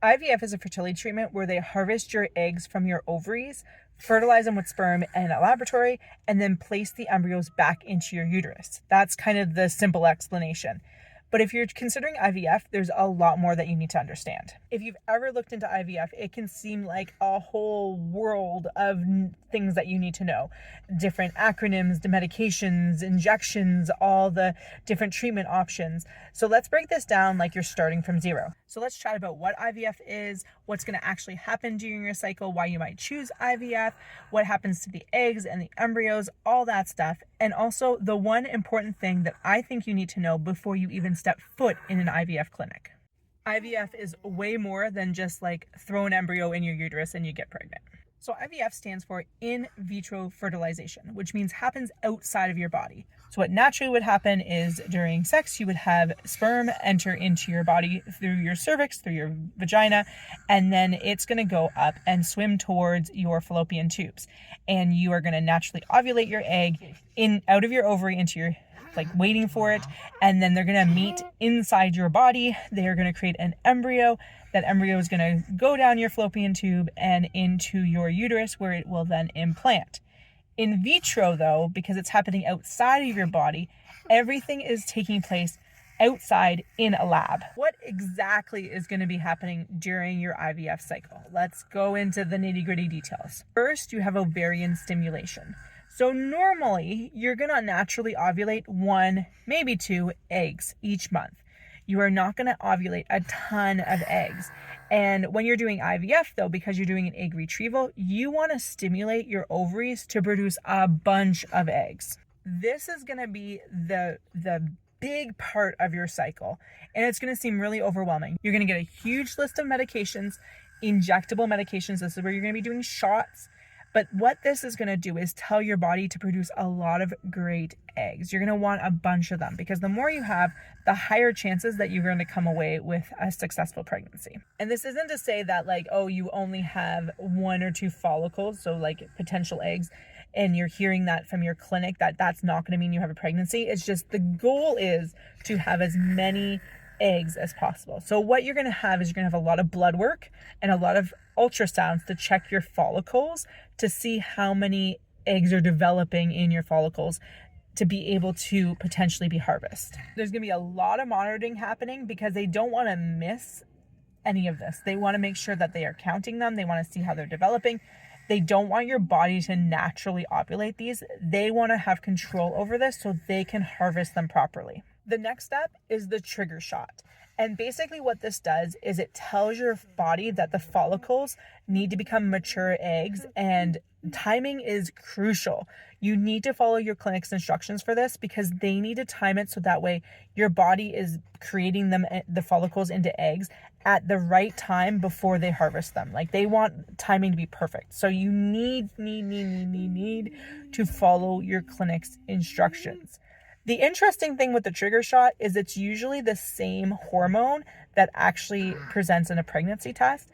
IVF is a fertility treatment where they harvest your eggs from your ovaries, fertilize them with sperm in a laboratory, and then place the embryos back into your uterus. That's kind of the simple explanation. But if you're considering IVF, there's a lot more that you need to understand. If you've ever looked into IVF, it can seem like a whole world of things that you need to know. Different acronyms, the medications, injections, all the different treatment options. So let's break this down like you're starting from zero. So let's chat about what IVF is, what's going to actually happen during your cycle, why you might choose IVF, what happens to the eggs and the embryos, all that stuff. And also the one important thing that I think you need to know before you even step foot in an IVF clinic. IVF is way more than just like throw an embryo in your uterus and you get pregnant. So IVF stands for in vitro fertilization, which means happens outside of your body. So what naturally would happen is during sex, you would have sperm enter into your body through your cervix, through your vagina, and then it's going to go up and swim towards your fallopian tubes. And you are going to naturally ovulate your egg out of your ovary into your waiting for it, and then they're going to meet inside your body. They are going to create an embryo. That embryo is going to go down your fallopian tube and into your uterus, where it will then implant. In vitro, though, because it's happening outside of your body, everything is taking place outside in a lab. What exactly is going to be happening during your IVF cycle? Let's go into the nitty-gritty details. First, you have ovarian stimulation. So normally, you're going to naturally ovulate 1, maybe 2 eggs each month. You are not going to ovulate a ton of eggs. And when you're doing IVF, though, because you're doing an egg retrieval, you want to stimulate your ovaries to produce a bunch of eggs. This is going to be the big part of your cycle, and it's going to seem really overwhelming. You're going to get a huge list of medications, injectable medications. This is where you're going to be doing shots. But what this is going to do is tell your body to produce a lot of great eggs. You're going to want a bunch of them, because the more you have, the higher chances that you're going to come away with a successful pregnancy. And this isn't to say that you only have 1 or 2 follicles, so potential eggs, and you're hearing that from your clinic, that's not going to mean you have a pregnancy. It's just the goal is to have as many eggs as possible. So what you're going to have is you're going to have a lot of blood work and a lot of ultrasounds to check your follicles to see how many eggs are developing in your follicles to be able to potentially be harvested. There's going to be a lot of monitoring happening because they don't want to miss any of this. They want to make sure that they are counting them. They want to see how they're developing. They don't want your body to naturally ovulate these. They want to have control over this so they can harvest them properly. The next step is the trigger shot. And basically what this does is it tells your body that the follicles need to become mature eggs, and timing is crucial. You need to follow your clinic's instructions for this because they need to time it so that way your body is creating the follicles into eggs at the right time before they harvest them. They want timing to be perfect. So you need to follow your clinic's instructions. The interesting thing with the trigger shot is it's usually the same hormone that actually presents in a pregnancy test.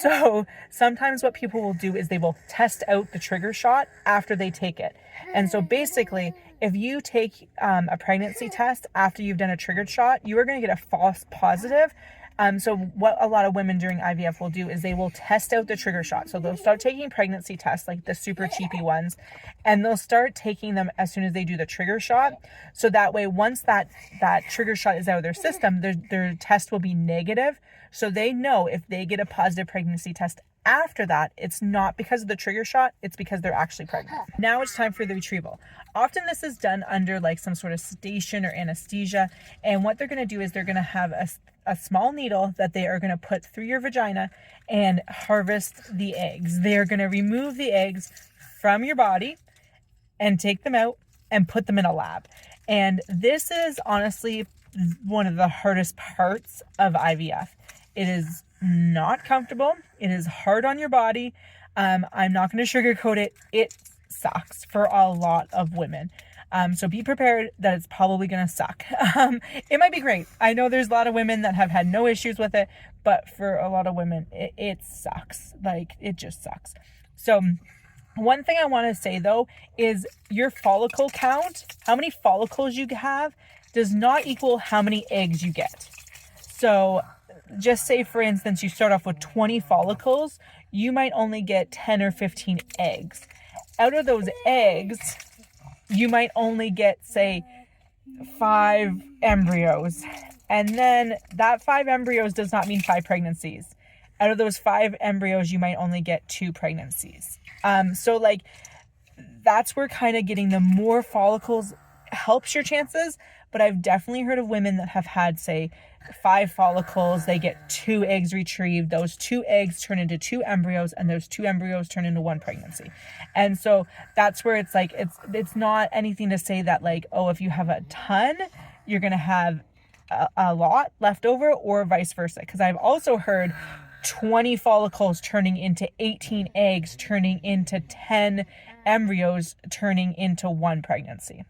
So sometimes what people will do is they will test out the trigger shot after they take it. And so basically, if you take a pregnancy test after you've done a triggered shot, you are going to get a false positive. So what a lot of women during IVF will do is they will test out the trigger shot. So they'll start taking pregnancy tests, like the super cheapy ones, and they'll start taking them as soon as they do the trigger shot. So that way, once that trigger shot is out of their system, their test will be negative. So they know if they get a positive pregnancy test after that, it's not because of the trigger shot, it's because they're actually pregnant. Now it's time for the retrieval. Often this is done under some sort of sedation or anesthesia. And what they're going to do is they're going to have a small needle that they are going to put through your vagina and harvest the eggs. They're going to remove the eggs from your body and take them out and put them in a lab. And this is honestly one of the hardest parts of IVF. It is not comfortable. It is hard on your body. I'm not going to sugarcoat it. It sucks for a lot of women. So be prepared that it's probably going to suck. It might be great. I know there's a lot of women that have had no issues with it, but for a lot of women, it sucks. It just sucks. So one thing I want to say though, is your follicle count, how many follicles you have, does not equal how many eggs you get. So just say, for instance, you start off with 20 follicles, you might only get 10 or 15 eggs. Out of those eggs, you might only get, say, 5 embryos. And then that 5 embryos does not mean 5 pregnancies. Out of those 5 embryos, you might only get 2 pregnancies. So like, that's where kind of getting the more follicles helps your chances. But I've definitely heard of women that have had, say, 5 follicles, they get 2 eggs retrieved, those 2 eggs turn into 2 embryos, and those 2 embryos turn into 1 pregnancy. And so that's where it's like, it's not anything to say that like, oh, if you have a ton, you're going to have a lot left over, or vice versa. Because I've also heard 20 follicles turning into 18 eggs, turning into 10 embryos, turning into 1 pregnancy.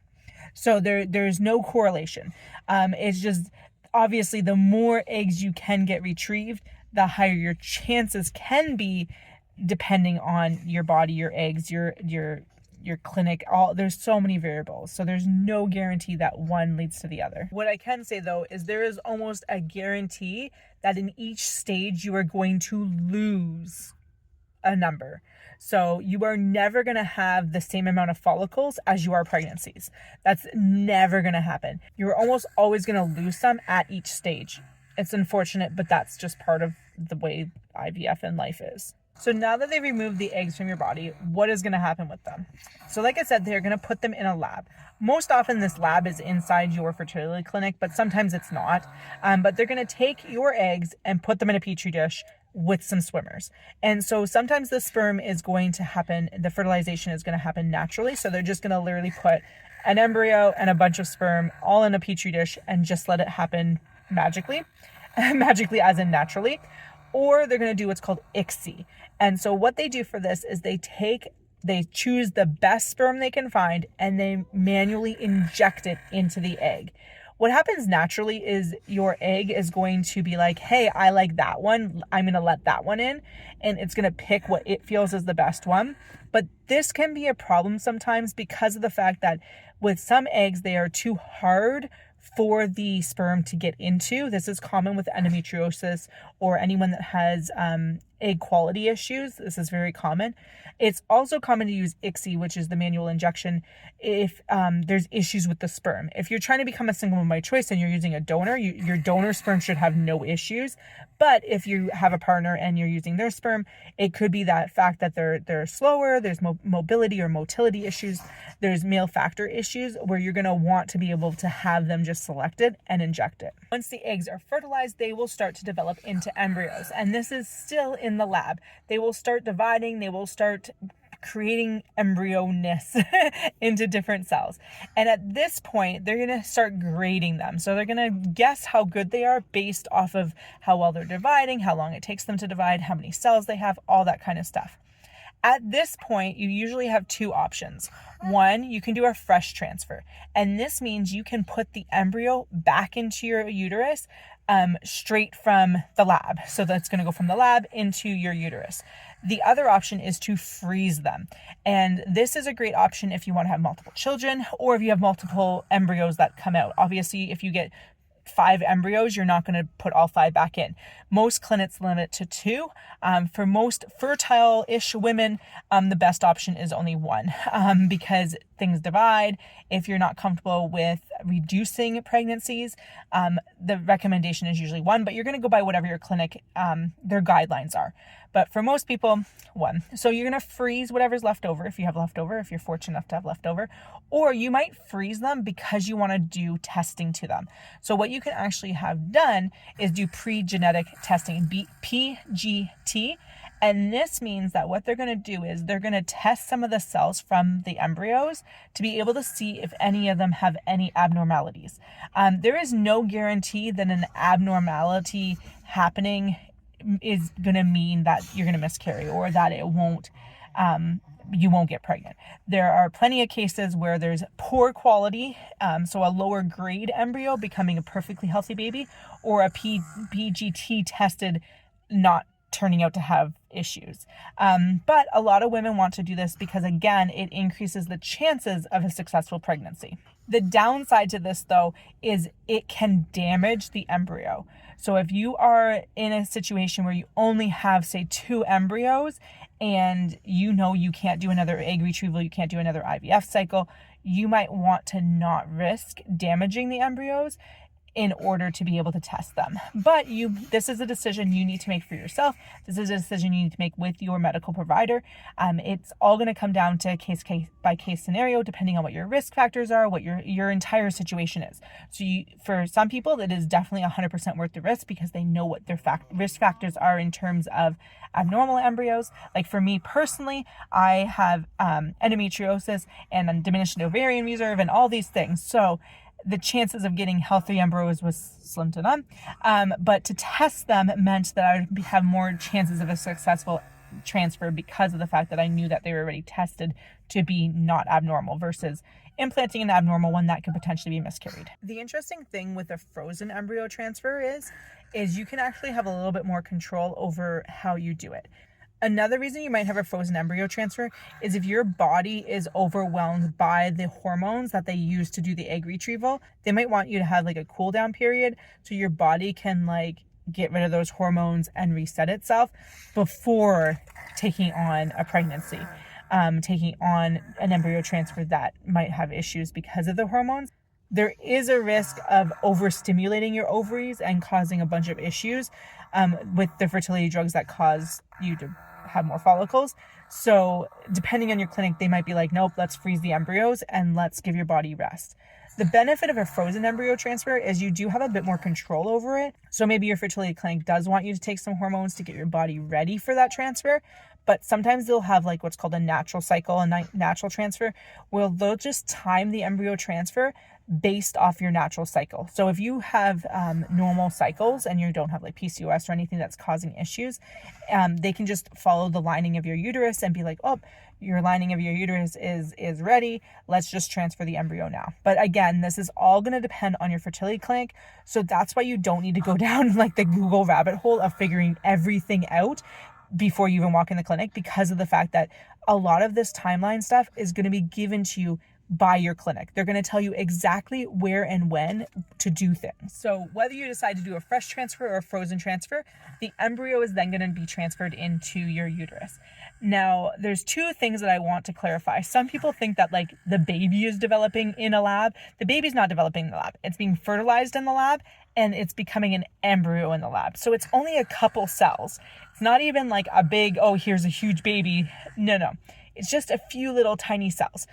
So there's no correlation. It's just, obviously, the more eggs you can get retrieved, the higher your chances can be, depending on your body, your eggs, your clinic. There's so many variables. So there's no guarantee that one leads to the other. What I can say though is there is almost a guarantee that in each stage you are going to lose a number. So you are never going to have the same amount of follicles as you are pregnancies. That's never going to happen. You're almost always going to lose some at each stage. It's unfortunate, but that's just part of the way IVF and life is. So now that they've removed the eggs from your body, what is going to happen with them? So like I said, they're going to put them in a lab. Most often this lab is inside your fertility clinic, but sometimes it's not. But they're going to take your eggs and put them in a petri dish with some swimmers. And so sometimes the sperm is going to happen, the fertilization is going to happen naturally. So they're just going to literally put an embryo and a bunch of sperm all in a petri dish and just let it happen magically, magically as in naturally. Or they're going to do what's called ICSI. And so what they do for this is they choose the best sperm they can find and they manually inject it into the egg. What happens naturally is your egg is going to be like, hey, I like that one. I'm going to let that one in. And it's going to pick what it feels is the best one. But this can be a problem sometimes because of the fact that with some eggs, they are too hard for the sperm to get into. This is common with endometriosis or anyone that has egg quality issues. This is very common. It's also common to use ICSI, which is the manual injection, if there's issues with the sperm. If you're trying to become a single mom by choice and you're using a donor, your donor sperm should have no issues. But if you have a partner and you're using their sperm, it could be that fact that they're slower, there's mobility or motility issues, there's male factor issues where you're going to want to be able to have them just selected and inject it. Once the eggs are fertilized, they will start to develop into embryos. And this is still in the lab. They will start dividing, they will start creating embryo-ness into different cells. And at this point, they're going to start grading them. So they're going to guess how good they are based off of how well they're dividing, how long it takes them to divide, how many cells they have, all that kind of stuff. At this point, you usually have 2 options. One, you can do a fresh transfer. And this means you can put the embryo back into your uterus straight from the lab. So that's going to go from the lab into your uterus. The other option is to freeze them. And this is a great option if you want to have multiple children or if you have multiple embryos that come out. Obviously, if you get 5 embryos, you're not going to put all 5 back in. Most clinics limit to 2. For most fertile-ish women, the best option is only 1 because things divide. If you're not comfortable with reducing pregnancies, the recommendation is usually 1, but you're going to go by whatever your clinic, their guidelines are. But for most people, 1. So you're going to freeze whatever's left over if you have leftover, if you're fortunate enough to have leftover, or you might freeze them because you want to do testing to them. So what you can actually have done is do pre-genetic testing, PGT. And this means that what they're going to do is they're going to test some of the cells from the embryos to be able to see if any of them have any abnormalities. There is no guarantee that an abnormality happening is going to mean that you're going to miscarry or that it won't, you won't get pregnant. There are plenty of cases where there's poor quality, so a lower grade embryo becoming a perfectly healthy baby, or a PGT tested not turning out to have issues. But a lot of women want to do this because, again, it increases the chances of a successful pregnancy. The downside to this, though, is it can damage the embryo. So if you are in a situation where you only have, say, 2 embryos and you know you can't do another egg retrieval, you can't do another IVF cycle, you might want to not risk damaging the embryos in order to be able to test them. But this is a decision you need to make for yourself. This is a decision you need to make with your medical provider. It's all going to come down to case by case scenario, depending on what your risk factors are, what your entire situation is. So for some people, it is definitely 100% worth the risk because they know what their risk factors are in terms of abnormal embryos. Like for me personally, I have endometriosis and diminished ovarian reserve and all these things. So the chances of getting healthy embryos was slim to none. But to test them meant that I would have more chances of a successful transfer because of the fact that I knew that they were already tested to be not abnormal versus implanting an abnormal one that could potentially be miscarried. The interesting thing with a frozen embryo transfer is you can actually have a little bit more control over how you do it. Another reason you might have a frozen embryo transfer is if your body is overwhelmed by the hormones that they use to do the egg retrieval. They might want you to have like a cool down period so your body can like get rid of those hormones and reset itself before taking on a pregnancy, taking on an embryo transfer that might have issues because of the hormones. There is a risk of overstimulating your ovaries and causing a bunch of issues with the fertility drugs that cause you to have more follicles. So depending on your clinic, they might be like, nope, let's freeze the embryos and let's give your body rest. The benefit of a frozen embryo transfer is you do have a bit more control over it. So maybe your fertility clinic does want you to take some hormones to get your body ready for that transfer. But sometimes they'll have like what's called a natural cycle, a natural transfer, where they'll just time the embryo transfer based off your natural cycle. So if you have normal cycles and you don't have like PCOS or anything that's causing issues, they can just follow the lining of your uterus and be like, oh, your lining of your uterus is ready. Let's just transfer the embryo now. But again, this is all going to depend on your fertility clinic. So that's why you don't need to go down like the Google rabbit hole of figuring everything out before you even walk in the clinic, because of the fact that a lot of this timeline stuff is going to be given to you by your clinic. They're going to tell you exactly where and when to do things. So whether you decide to do a fresh transfer or a frozen transfer, the embryo is then going to be transferred into your uterus. Now, there's 2 things that I want to clarify. Some people think that like the baby is developing in a lab. The baby's not developing in the lab. It's being fertilized in the lab and it's becoming an embryo in the lab. So it's only a couple cells. It's not even like a big, oh, here's a huge baby. No. It's just a few little tiny cells.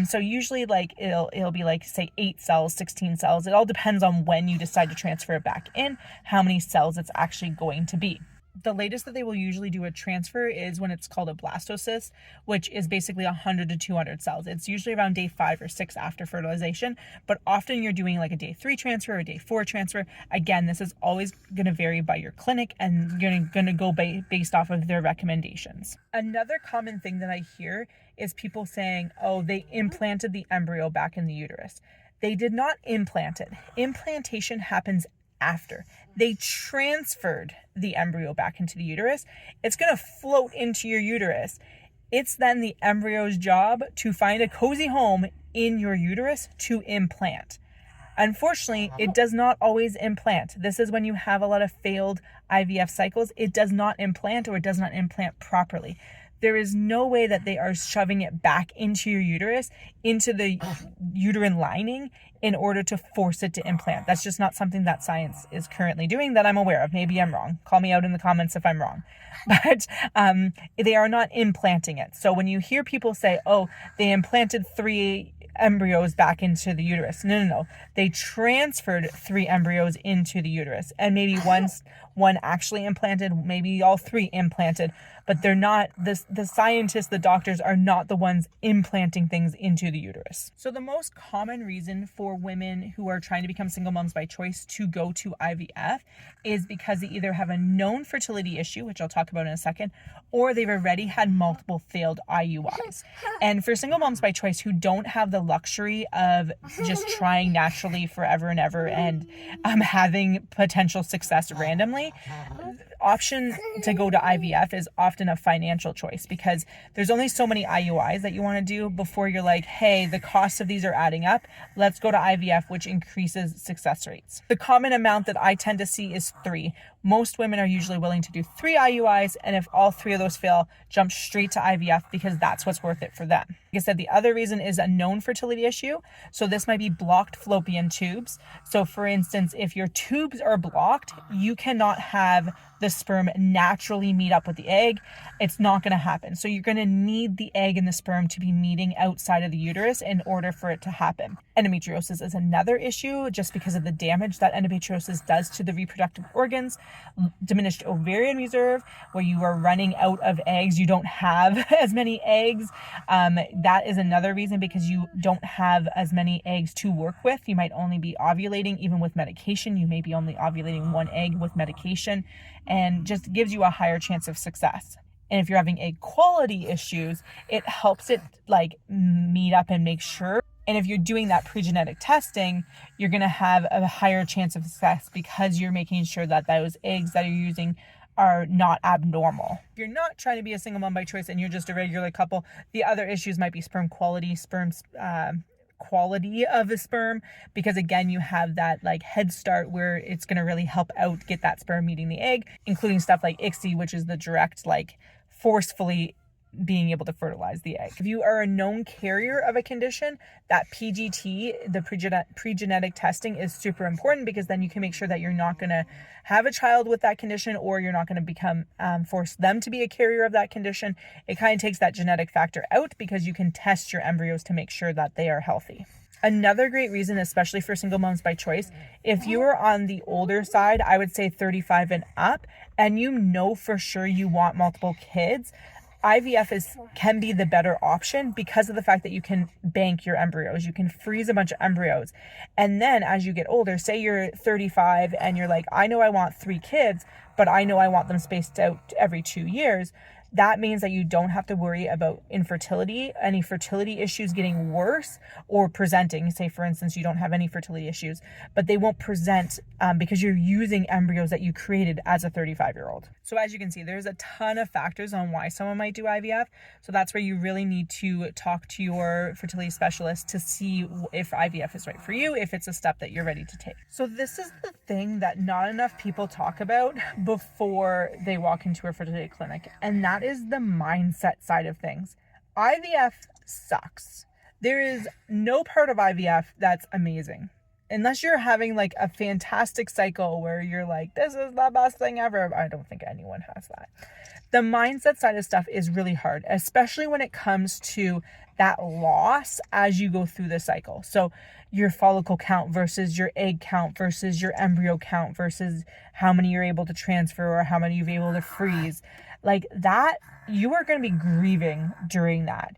So usually like it'll be like say 8 cells, 16 cells. It all depends on when you decide to transfer it back in, how many cells it's actually going to be. The latest that they will usually do a transfer is when it's called a blastocyst, which is basically 100 to 200 cells. It's usually around day 5 or 6 after fertilization, but often you're doing like a day 3 transfer or day 4 transfer. Again, this is always going to vary by your clinic and you're going to go based off of their recommendations. Another common thing that I hear is people saying, oh, they implanted the embryo back in the uterus. They did not implant it. Implantation happens after. They transferred the embryo back into the uterus. It's going to float into your uterus. It's then the embryo's job to find a cozy home in your uterus to implant. Unfortunately, it does not always implant. This is when you have a lot of failed IVF cycles. It does not implant, or it does not implant properly. There is no way that they are shoving it back into your uterus, into the uterine lining, in order to force it to implant. That's just not something that science is currently doing that I'm aware of. Maybe I'm wrong. Call me out in the comments if I'm wrong. But they are not implanting it. So when you hear people say, oh, they implanted 3 embryos back into the uterus. No. They transferred 3 embryos into the uterus. And maybe one actually implanted, maybe all 3 implanted. But they're not, the scientists, the doctors are not the ones implanting things into the uterus. So the most common reason for women who are trying to become single moms by choice to go to IVF is because they either have a known fertility issue, which I'll talk about in a second, or they've already had multiple failed IUIs. And for single moms by choice who don't have the luxury of just trying naturally forever and ever and having potential success randomly, option to go to IVF is often a financial choice because there's only so many IUIs that you want to do before you're like, hey, the costs of these are adding up. Let's go to IVF, which increases success rates. The common amount that I tend to see is 3. Most women are usually willing to do 3 IUIs, and if all 3 of those fail, jump straight to IVF because that's what's worth it for them. Like I said, the other reason is a known fertility issue. So this might be blocked fallopian tubes. So for instance, if your tubes are blocked, you cannot have the sperm naturally meet up with the egg. It's not going to happen. So you're going to need the egg and the sperm to be meeting outside of the uterus in order for it to happen. Endometriosis is another issue just because of the damage that endometriosis does to the reproductive organs. Diminished ovarian reserve, where you are running out of eggs. You don't have as many eggs. That is another reason, because you don't have as many eggs to work with. You might only be ovulating, even with medication. You may be only ovulating 1 egg with medication, and just gives you a higher chance of success. And if you're having egg quality issues, it helps it like meet up and make sure. And if you're doing that pre-genetic testing, you're going to have a higher chance of success because you're making sure that those eggs that you're using are not abnormal. If you're not trying to be a single mom by choice and you're just a regular couple, the other issues might be sperm quality, quality of the sperm, because again, you have that like head start where it's going to really help out get that sperm meeting the egg, including stuff like ICSI, which is the direct, like forcefully being able to fertilize the egg. If you are a known carrier of a condition, that PGT, the pre-genetic testing, is super important, because then you can make sure that you're not going to have a child with that condition, or you're not going to become force them to be a carrier of that condition. It kind of takes that genetic factor out because you can test your embryos to make sure that they are healthy. Another great reason, especially for single moms by choice, if you are on the older side, I would say 35 and up, and you know for sure you want multiple kids, IVF can be the better option because of the fact that you can bank your embryos. You can freeze a bunch of embryos. And then as you get older, say you're 35 and you're like, I know I want 3 kids, but I know I want them spaced out every 2 years. That means that you don't have to worry about infertility, any fertility issues getting worse or presenting. Say, for instance, you don't have any fertility issues, but they won't present because you're using embryos that you created as a 35-year-old. So as you can see, there's a ton of factors on why someone might do IVF. So that's where you really need to talk to your fertility specialist to see if IVF is right for you, if it's a step that you're ready to take. So this is the thing that not enough people talk about before they walk into a fertility clinic, and that is the mindset side of things. IVF sucks. There is no part of IVF that's amazing. Unless you're having like a fantastic cycle where you're like, this is the best thing ever. I don't think anyone has that. The mindset side of stuff is really hard, especially when it comes to that loss as you go through the cycle. So your follicle count versus your egg count versus your embryo count versus how many you're able to transfer or how many you're able to freeze. Like that, you are going to be grieving during that.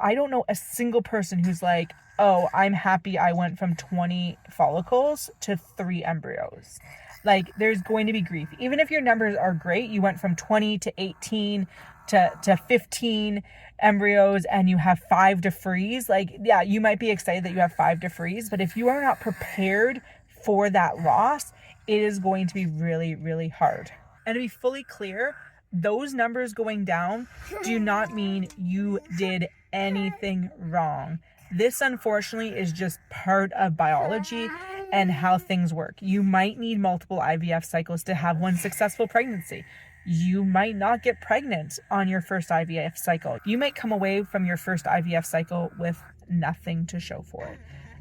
I don't know a single person who's like, oh, I'm happy I went from 20 follicles to 3 embryos. Like, there's going to be grief. Even if your numbers are great, you went from 20 to 18 to 15 embryos and you have 5 to freeze. Like, yeah, you might be excited that you have 5 to freeze, but if you are not prepared for that loss, it is going to be really, really hard. And to be fully clear, those numbers going down do not mean you did anything wrong. This, unfortunately, is just part of biology and how things work. You might need multiple IVF cycles to have one successful pregnancy. You might not get pregnant on your first IVF cycle. You might come away from your first IVF cycle with nothing to show for it.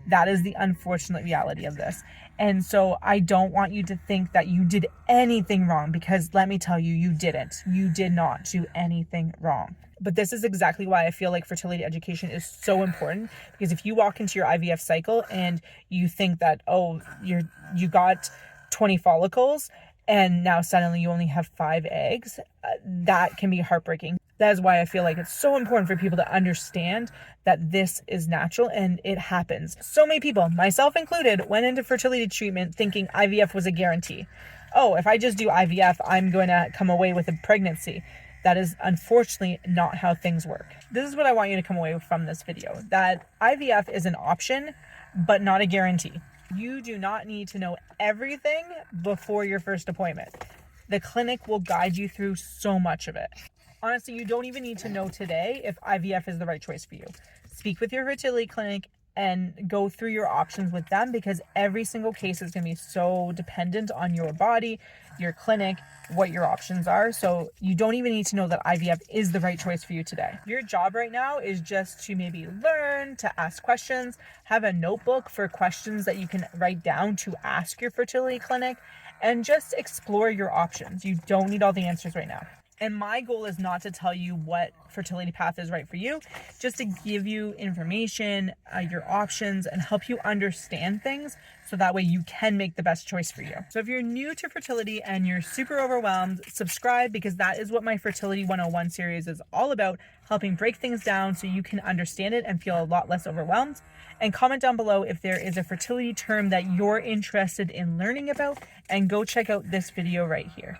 That is the unfortunate reality of this. And so I don't want you to think that you did anything wrong, because let me tell you, you didn't. You did not do anything wrong. But this is exactly why I feel like fertility education is so important, because if you walk into your IVF cycle and you think that, oh, you got 20 follicles and now suddenly you only have 5 eggs, that can be heartbreaking. That is why I feel like it's so important for people to understand that this is natural and it happens. So many people, myself included, went into fertility treatment thinking IVF was a guarantee. Oh, if I just do IVF, I'm going to come away with a pregnancy. That is unfortunately not how things work. This is what I want you to come away from this video, that IVF is an option, but not a guarantee. You do not need to know everything before your first appointment. The clinic will guide you through so much of it. Honestly, you don't even need to know today if IVF is the right choice for you. Speak with your fertility clinic and go through your options with them, because every single case is going to be so dependent on your body, your clinic, what your options are. So you don't even need to know that IVF is the right choice for you today. Your job right now is just to maybe learn, to ask questions, have a notebook for questions that you can write down to ask your fertility clinic, and just explore your options. You don't need all the answers right now. And my goal is not to tell you what fertility path is right for you, just to give you information, your options, and help you understand things so that way you can make the best choice for you. So if you're new to fertility and you're super overwhelmed, subscribe, because that is what my Fertility 101 series is all about, helping break things down so you can understand it and feel a lot less overwhelmed. And comment down below if there is a fertility term that you're interested in learning about, and go check out this video right here.